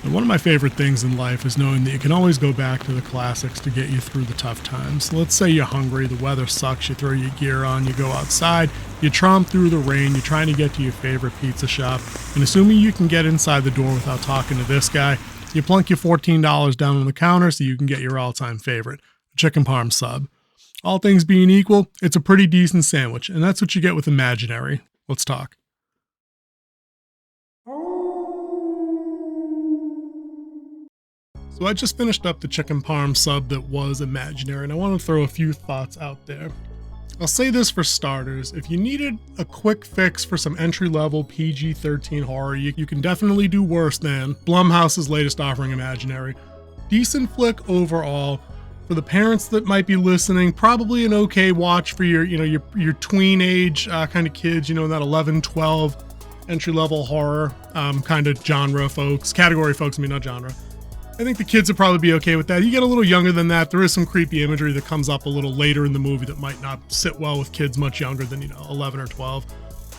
And one of my favorite things in life is knowing that you can always go back to the classics to get you through the tough times. Let's say you're hungry, the weather sucks, you throw your gear on, you go outside, you tromp through the rain, you're trying to get to your favorite pizza shop, and assuming you can get inside the door without talking to this guy, you plunk your $14 down on the counter so you can get your all-time favorite, a chicken parm sub. All things being equal, it's a pretty decent sandwich, and that's what you get with Imaginary. Let's talk. So I just finished up the chicken parm sub that was Imaginary, and I want to throw a few thoughts out there. I'll say this for starters, if you needed a quick fix for some entry-level PG-13 horror, you can definitely do worse than Blumhouse's latest offering, Imaginary. Decent flick overall. For the parents that might be listening, probably an okay watch for your tween age kind of kids, that 11, 12 entry-level horror kind of genre folks, category folks, not genre. I think the kids would probably be okay with that. You get a little younger than that, there is some creepy imagery that comes up a little later in the movie that might not sit well with kids much younger than, 11 or 12.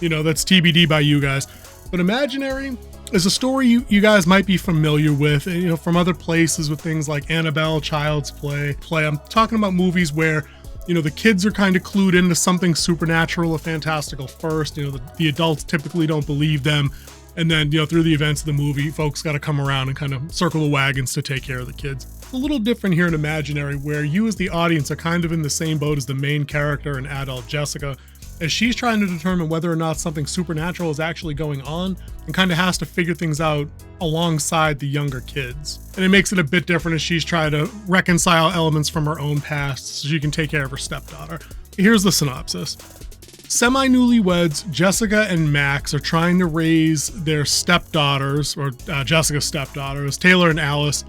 That's TBD by you guys. But Imaginary is a story you guys might be familiar with, from other places with things like Annabelle, Child's Play. I'm talking about movies where, the kids are kind of clued into something supernatural or fantastical first. The adults typically don't believe them. And then, through the events of the movie, folks got to come around and kind of circle the wagons to take care of the kids. It's a little different here in Imaginary, where you as the audience are kind of in the same boat as the main character and adult Jessica, as she's trying to determine whether or not something supernatural is actually going on and kind of has to figure things out alongside the younger kids. And it makes it a bit different as she's trying to reconcile elements from her own past so she can take care of her stepdaughter. Here's the synopsis. Semi-newlyweds Jessica and Max are trying to raise their stepdaughters, or Jessica's stepdaughters, Taylor and Alice,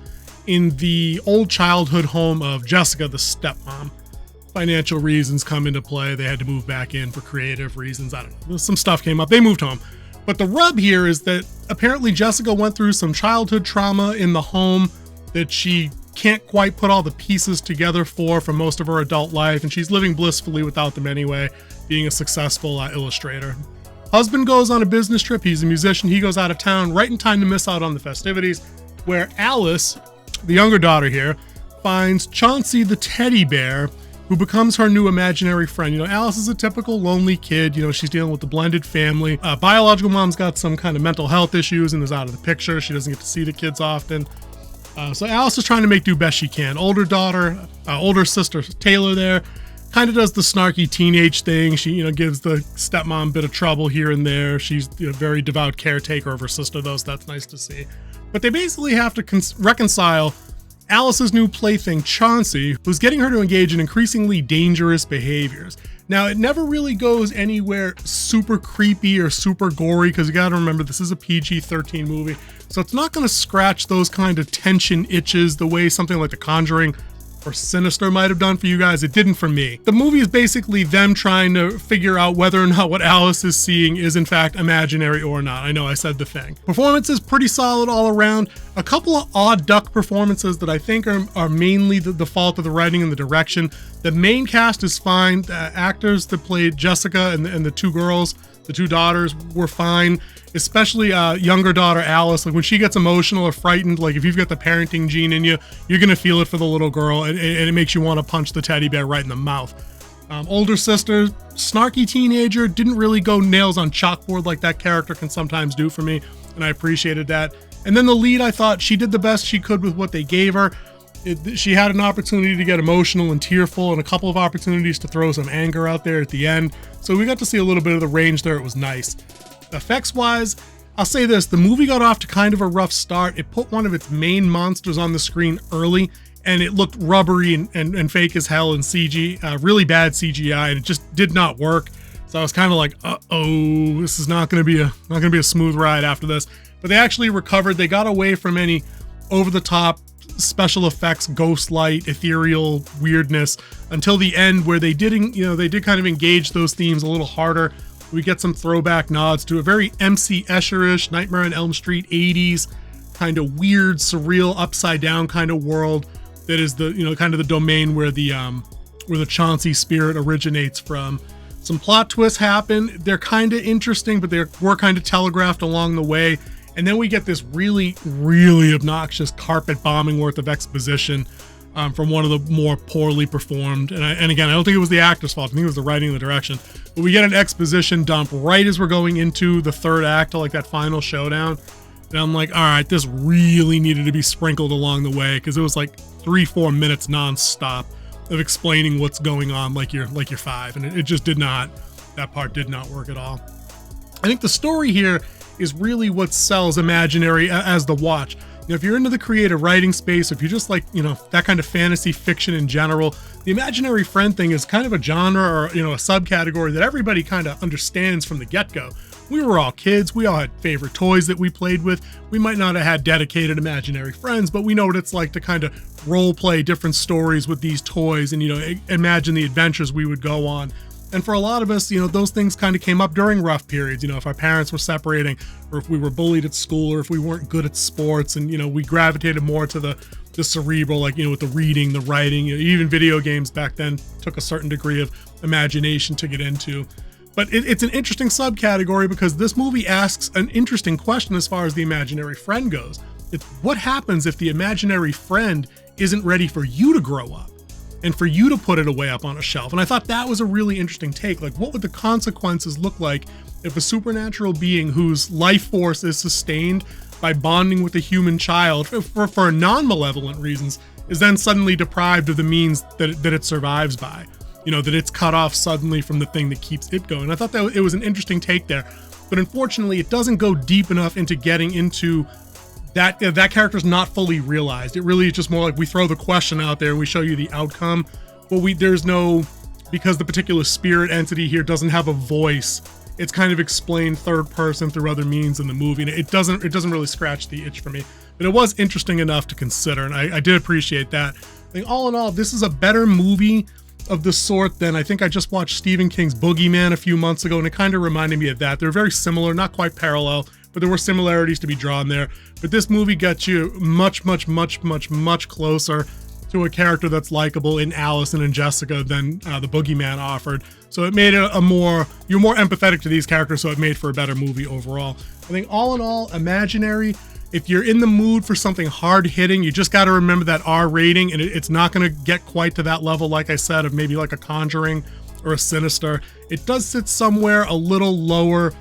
in the old childhood home of Jessica, the stepmom. Financial reasons come into play. They had to move back in for creative reasons. I don't know. Some stuff came up. They moved home. But the rub here is that apparently Jessica went through some childhood trauma in the home that she can't quite put all the pieces together for most of her adult life, and she's living blissfully without them anyway, being a successful illustrator. Husband goes on a business trip. He's a musician. He goes out of town right in time to miss out on the festivities, where Alice, the younger daughter here, finds Chauncey the teddy bear, who becomes her new imaginary friend. Alice is a typical lonely kid. She's dealing with the blended family. Biological mom's got some kind of mental health issues and is out of the picture. She doesn't get to see the kids often. So Alice is trying to make do best she can. Older sister Taylor there kind of does the snarky teenage thing. She, gives the stepmom a bit of trouble here and there. She's a very devout caretaker of her sister, though, so that's nice to see. But they basically have to reconcile Alice's new plaything, Chauncey, who's getting her to engage in increasingly dangerous behaviors. Now, it never really goes anywhere super creepy or super gory, because you gotta remember, this is a PG-13 movie, so it's not gonna scratch those kind of tension itches the way something like The Conjuring or Sinister might have done for you guys. It didn't for me. The movie is basically them trying to figure out whether or not what Alice is seeing is in fact imaginary or not. I know I said the thing. Performance is pretty solid all around. A couple of odd duck performances that I think are mainly the fault of the writing and the direction. The main cast is fine. The actors that played Jessica and the two girls, the two daughters, were fine. Especially younger daughter Alice, like when she gets emotional or frightened, like if you've got the parenting gene in you, you're gonna feel it for the little girl, and it makes you want to punch the teddy bear right in the mouth. Older sister, snarky teenager, didn't really go nails on chalkboard like that character can sometimes do for me, and I appreciated that. And then the lead, I thought she did the best she could with what they gave her. She had an opportunity to get emotional and tearful, and a couple of opportunities to throw some anger out there at the end, so we got to see a little bit of the range there. It was nice. Effects wise, I'll say this, the movie got off to kind of a rough start. It put one of its main monsters on the screen early, and it looked rubbery and fake as hell in CG, really bad CGI, and it just did not work. So I was kind of like, uh-oh, this is not gonna be a smooth ride after this. But they actually recovered. They got away from any over-the-top special effects, ghost light, ethereal weirdness until the end, where they did kind of engage those themes a little harder. We get some throwback nods to a very MC Escher-ish, Nightmare on Elm Street 80s kind of weird, surreal, upside down kind of world that is the kind of the domain where the Chauncey spirit originates from. Some plot twists happen. They're kind of interesting, but they were kind of telegraphed along the way. And then we get this really, really obnoxious carpet bombing worth of exposition from one of the more poorly performed. And again, I don't think it was the actor's fault. I think it was the writing and the direction. But we get an exposition dump right as we're going into the third act, like that final showdown. And I'm like, all right, this really needed to be sprinkled along the way, because it was like 3-4 minutes nonstop of explaining what's going on like you're 5. And it just did not, that part did not work at all. I think the story here is really what sells Imaginary as the watch. You know, if you're into the creative writing space, if you just like, you know, that kind of fantasy fiction in general, the imaginary friend thing is kind of a genre, or, you know, a subcategory that everybody kind of understands from the get-go. We were all kids. We all had favorite toys that we played with. We might not have had dedicated imaginary friends, but we know what it's like to kind of role play different stories with these toys and, you know, imagine the adventures we would go on. And for a lot of us, you know, those things kind of came up during rough periods. You know, if our parents were separating, or if we were bullied at school, or if we weren't good at sports, and, you know, we gravitated more to the cerebral, like, you know, with the reading, the writing, you know, even video games back then took a certain degree of imagination to get into. But it's an interesting subcategory, because this movie asks an interesting question as far as the imaginary friend goes. It's what happens if the imaginary friend isn't ready for you to grow up and for you to put it away up on a shelf. And I thought that was a really interesting take. Like, what would the consequences look like if a supernatural being whose life force is sustained by bonding with a human child for non-malevolent reasons is then suddenly deprived of the means that it survives by? You know, that it's cut off suddenly from the thing that keeps it going. I thought that it was an interesting take there, but unfortunately it doesn't go deep enough into getting into that character's not fully realized. It really is just more like we throw the question out there and we show you the outcome, but there's no, because the particular spirit entity here doesn't have a voice, it's kind of explained third person through other means in the movie, and it doesn't really scratch the itch for me. But it was interesting enough to consider, and I did appreciate that. I think all in all, this is a better movie of the sort than, I think I just watched Stephen King's Boogeyman a few months ago, and it kind of reminded me of that. They're very similar, not quite parallel, but there were similarities to be drawn there. But this movie gets you much, much, much, much, much closer to a character that's likable in Allison and Jessica than the Boogeyman offered. So it made you're more empathetic to these characters, so it made for a better movie overall. I think all in all, Imaginary, if you're in the mood for something hard-hitting, you just got to remember that R rating, and it's not going to get quite to that level, like I said, of maybe like a Conjuring or a Sinister. It does sit somewhere a little lower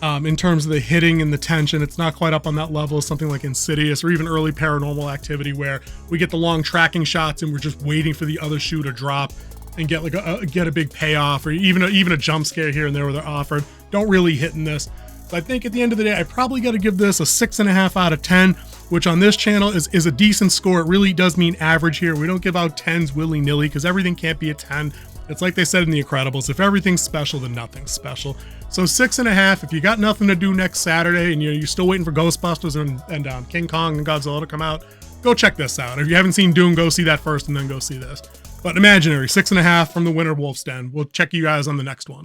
in terms of the hitting and the tension. It's not quite up on that level of something like Insidious or even early Paranormal Activity, where we get the long tracking shots and we're just waiting for the other shoe to drop and get like a big payoff, or even a jump scare here and there where they're offered. Don't really hit in this. So I think at the end of the day, I probably got to give this a 6.5 out of 10, which on this channel is a decent score. It really does mean average here. We don't give out 10s willy-nilly, because everything can't be a 10. It's like they said in The Incredibles, if everything's special, then nothing's special. So 6.5, if you got nothing to do next Saturday and you're still waiting for Ghostbusters and King Kong and Godzilla to come out, go check this out. If you haven't seen Doom, go see that first and then go see this. But Imaginary, 6.5 from the winner Wolf's Den. We'll check you guys on the next one.